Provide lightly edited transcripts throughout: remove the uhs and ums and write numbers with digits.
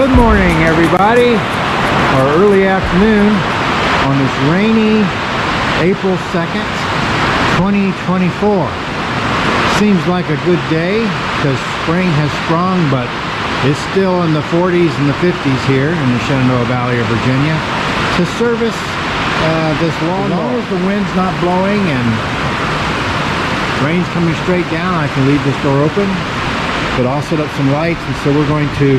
Good morning, everybody, or early afternoon on this rainy April 2nd, 2024. Seems like a good day because spring has sprung, but it's still in the 40s and the 50s here in the Shenandoah Valley of Virginia to service this lawnmower. As long as the wind's not blowing and rain's coming straight down, I can leave this door open, but I'll set up some lights, and so we're going to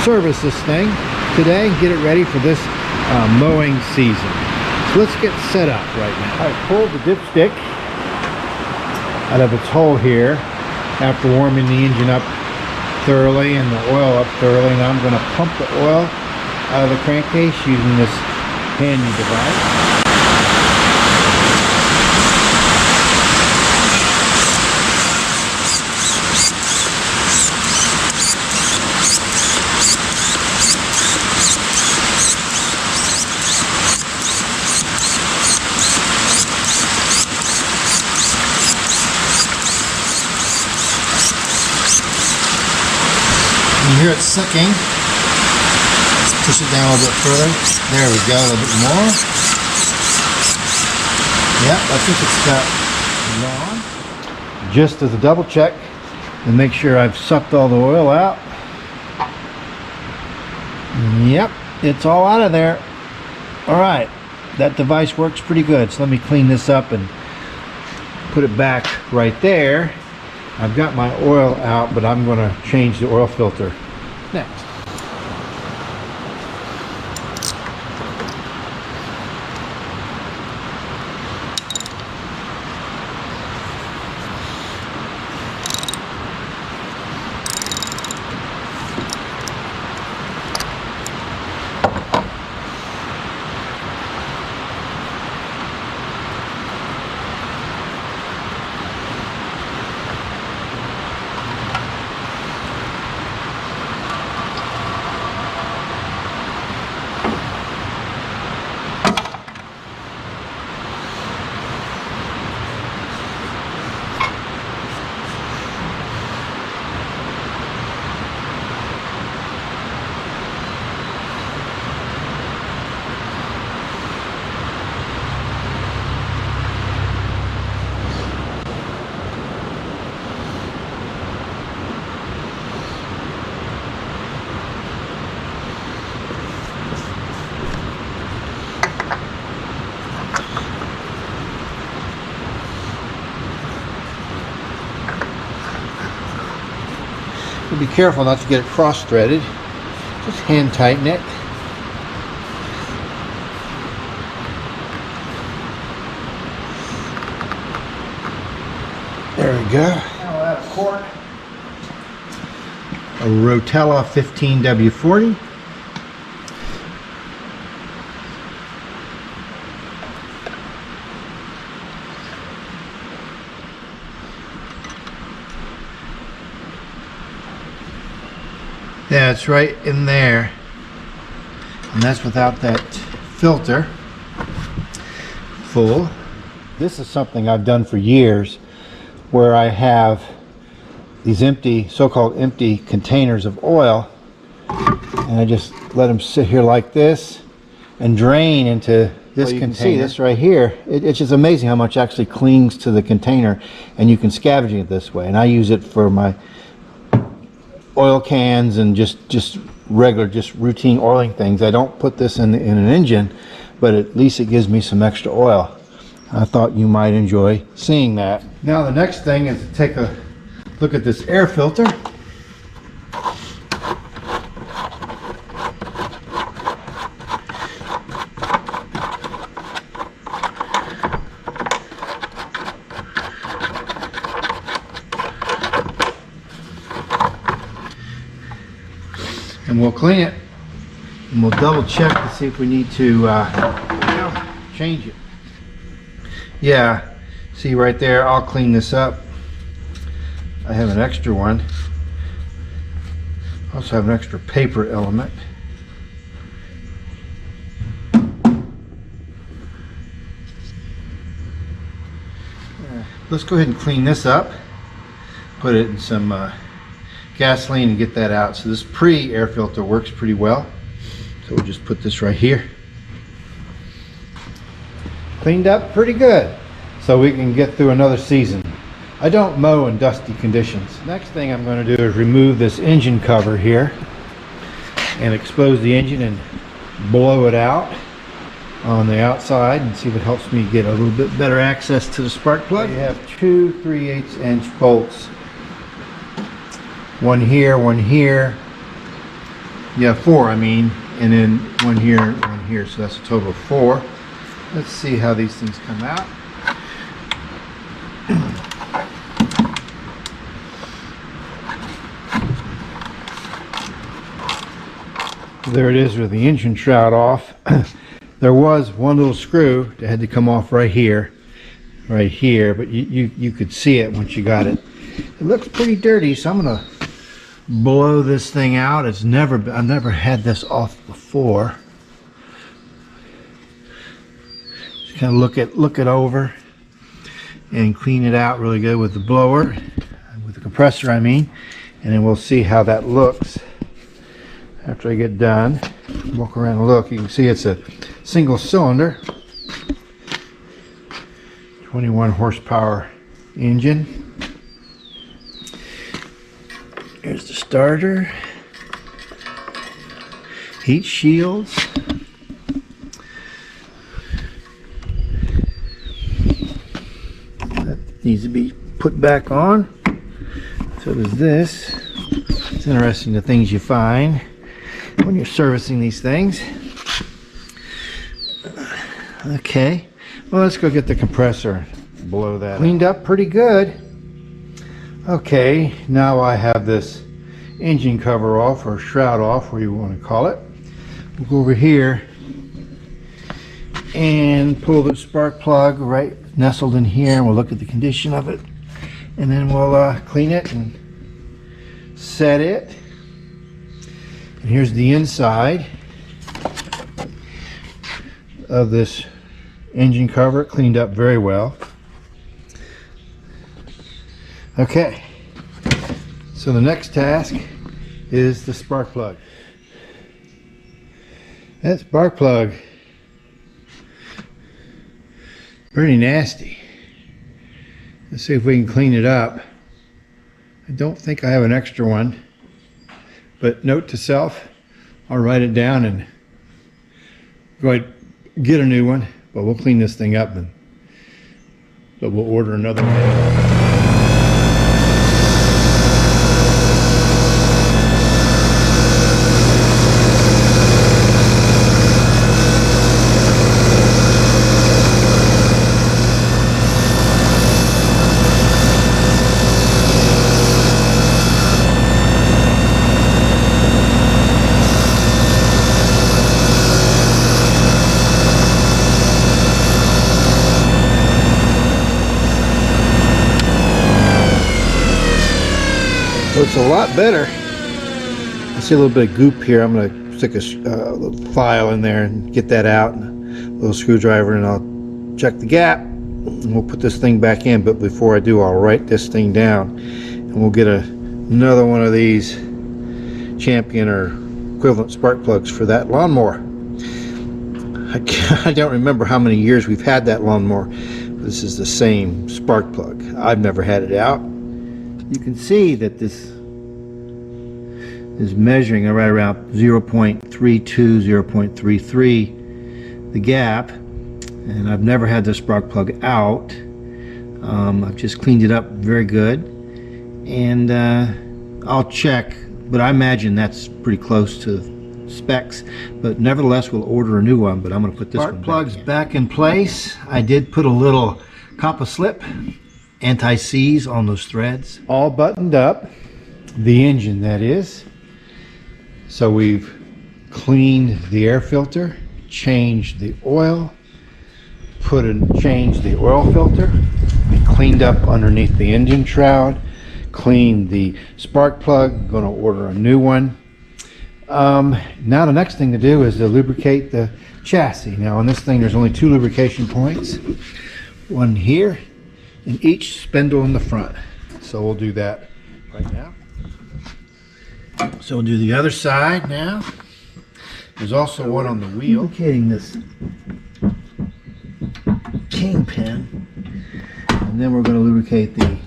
service this thing today and get it ready for this mowing season. So let's get set up right now. I pulled the dipstick out of its hole here after warming the engine up thoroughly and the oil up thoroughly. Now I'm going to pump the oil out of the crankcase using this handy device. You hear it sucking. Let's push it down a little bit further. There we go, a little bit more. Yep, I think it's got long. Just as a double check and make sure I've sucked all the oil out. Yep, it's all out of there. Alright, that device works pretty good. So let me clean this up and put it back right there. I've got my oil out, but I'm going to change the oil filter next. Be careful not to get it cross-threaded. Just hand tighten it. There we go. Now we'll add a quart of Rotella 15W40. Yeah, it's right in there, and that's without that filter full. This is something I've done for years, where I have these empty, so-called empty containers of oil, and I just let them sit here like this and drain into this container. You can see this right here. It's just amazing how much actually clings to the container, and you can scavenge it this way. And I use it for my oil cans and just regular, just routine oiling things. I don't put this in an engine, but at least it gives me some extra oil. I thought you might enjoy seeing that. Now the next thing is to take a look at this air filter. And we'll clean it, and we'll double check to see if we need to change it. Yeah, see right there, I'll clean this up. I have an extra one. I also have an extra paper element. Let's go ahead and clean this up. Put it in some gasoline and get that out. So this pre-air filter works pretty well. So we'll just put this right here. Cleaned up pretty good, so we can get through another season. I don't mow in dusty conditions. Next thing I'm going to do is remove this engine cover here and expose the engine and blow it out on the outside and see if it helps me get a little bit better access to the spark plug. You have two 3/8 inch bolts. One here, one here. Yeah, four, I mean, and then one here and one here, so that's a total of four. Let's see how these things come out. There it is with the engine shroud off. There was one little screw that had to come off right here, but you could see it once you got it. It looks pretty dirty, so I'm gonna blow this thing out. I've never had this off before. Just kind of look it over and clean it out really good with the blower, with the compressor I mean, and then we'll see how that looks after I get done. Walk around and look. You can see it's a single cylinder, 21 horsepower engine. Here's the starter, heat shields, that needs to be put back on. So does this. It's interesting the things you find when you're servicing these things. Okay, well, let's go get the compressor, blow that cleaned up pretty good. Okay, now I have this engine cover off, or shroud off, where you want to call it. We'll go over here and pull the spark plug right nestled in here, and we'll look at the condition of it, and then we'll clean it and set it. And here's the inside of this engine cover, cleaned up very well. Okay, so the next task is the spark plug. That spark plug, pretty nasty. Let's see if we can clean it up. I don't think I have an extra one, but note to self, I'll write it down and go ahead and get a new one, but we'll clean this thing up, but we'll order another one. Looks a lot better. I see a little bit of goop here. I'm going to stick a little file in there and get that out, and a little screwdriver, and I'll check the gap, and we'll put this thing back in. But before I do, I'll write this thing down, and we'll get another one of these Champion or equivalent spark plugs for that lawnmower. I don't remember how many years we've had that lawnmower. This is the same spark plug. I've never had it out. You can see that this is measuring right around 0.32, 0.33 the gap, and I've never had the spark plug out. I've just cleaned it up very good, and I'll check, but I imagine that's pretty close to specs, but nevertheless we'll order a new one. But I'm going to put this spark plugs back in place. I did put a little copper slip anti-seize on those threads, all buttoned up, the engine that is. So we've cleaned the air filter, changed the oil, changed the oil filter, we cleaned up underneath the engine shroud, cleaned the spark plug, going to order a new one. Now the next thing to do is to lubricate the chassis. Now on this thing there's only 2 lubrication points, one here and each spindle in the front. So we'll do that right now. So we'll do the other side now. There's also one on the wheel. Lubricating this kingpin, and then we're going to lubricate the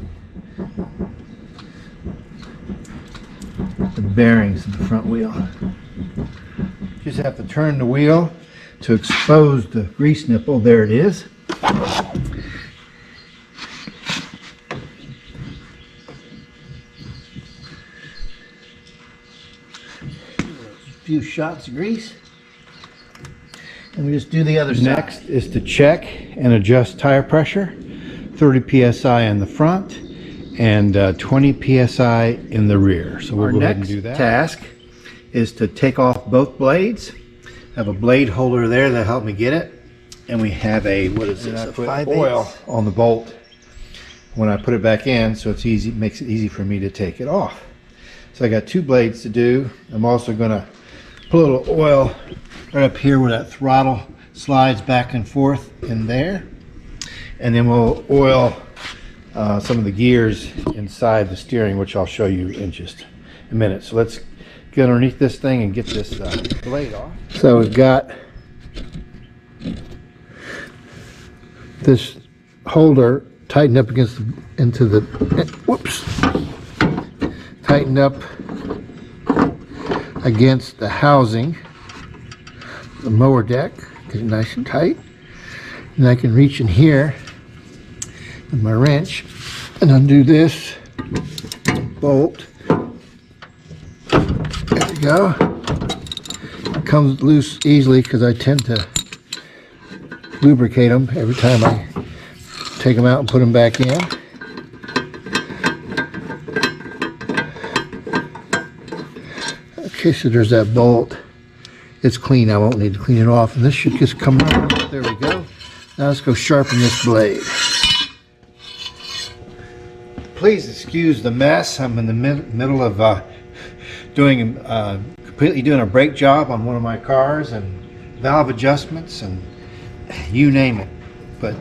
bearings of the front wheel. Just have to turn the wheel to expose the grease nipple. There it is. A few shots of grease. And we just do the other side. Next is to check and adjust tire pressure. 30 psi in the front and 20 psi in the rear. So we'll go ahead and do that. Our next task is to take off both blades. I have a blade holder there that helped me get it. And we have a, what is this? I put oil on the bolt when I put it back in, so it's easy, makes it easy for me to take it off. So I got two blades to do. I'm also gonna put a little oil right up here where that throttle slides back and forth in there. And then we'll oil some of the gears inside the steering, which I'll show you in just a minute. So let's get underneath this thing and get this blade off. So we've got this holder tightened up against tightened up against the housing, the mower deck, get it nice and tight. And I can reach in here with my wrench and undo this bolt. There we go. It comes loose easily because I tend to lubricate them every time I take them out and put them back in. Okay, so there's that bolt. It's clean. I won't need to clean it off. And this should just come right. There we go. Now let's go sharpen this blade. Please excuse the mess. I'm in the middle of completely doing a brake job on one of my cars and valve adjustments and you name it. But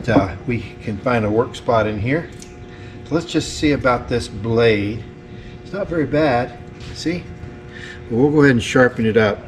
we can find a work spot in here. So let's just see about this blade. It's not very bad. See? Well, we'll go ahead and sharpen it up.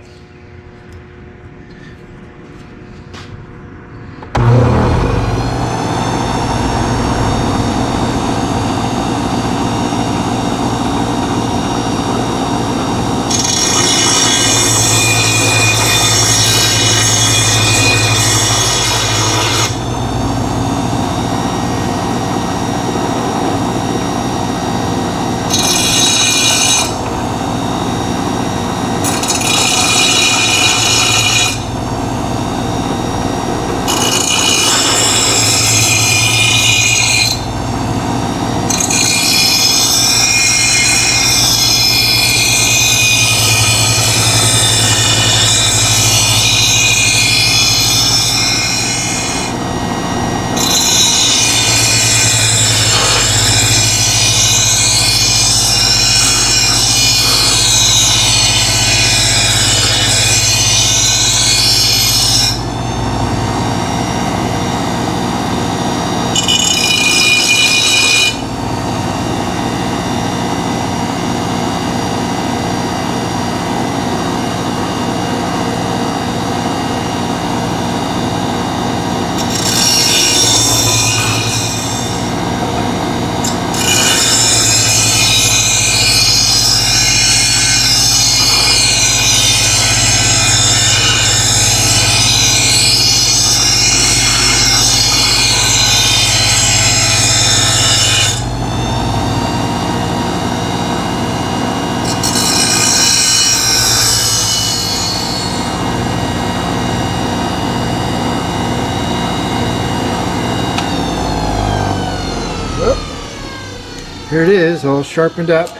Here it is, all sharpened up,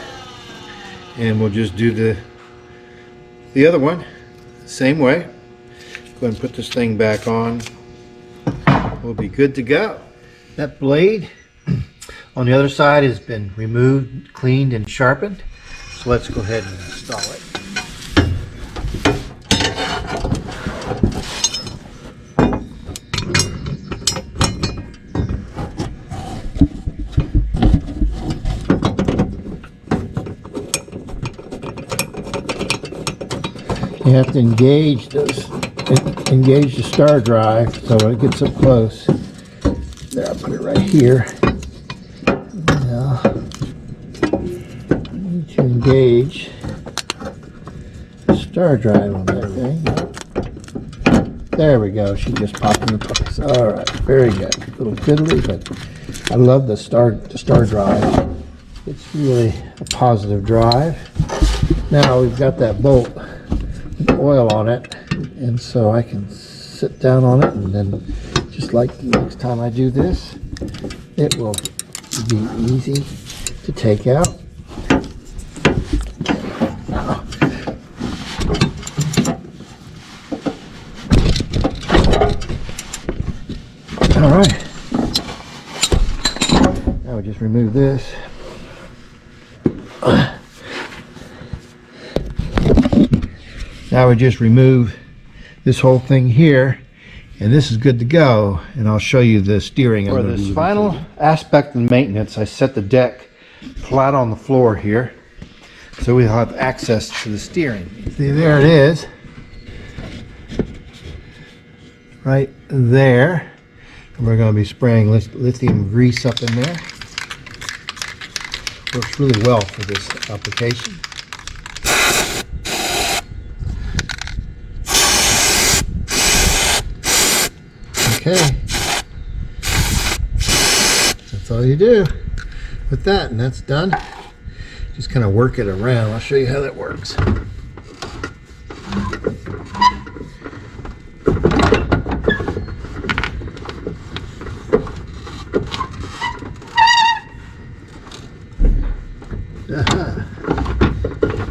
and we'll just do the other one same way. Go ahead and put this thing back on. We'll be good to go. That blade on the other side has been removed, cleaned, and sharpened. So let's go ahead and install it. You have to engage the star drive so when it gets up close. There, I'll put it right here. Now, I need to engage the star drive on that thing. There we go. She just popped into place. All right, very good. A little fiddly, but I love the star drive. It's really a positive drive. Now we've got that bolt with oil on it, and so I can sit down on it, and then just like the next time I do this, it will be easy to take out. All right. Now we just remove this. Now we just remove this whole thing here, and this is good to go, and I'll show you the steering. For this final aspect of maintenance, I set the deck flat on the floor here so we'll have access to the steering. See, there it is, right there. And we're going to be spraying lithium grease up in there. Works really well for this application. Okay, that's all you do with that, and that's done. Just kind of work it around. I'll show you how that works.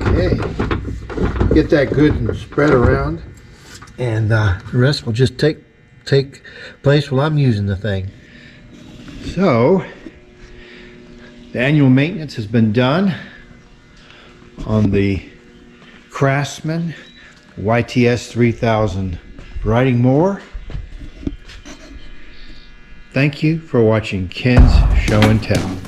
Okay, get that good and spread around, and the rest will just take place while I'm using the thing. So the annual maintenance has been done on the Craftsman YTS 3000 riding mower. Thank you for watching Ken's Show and Tell.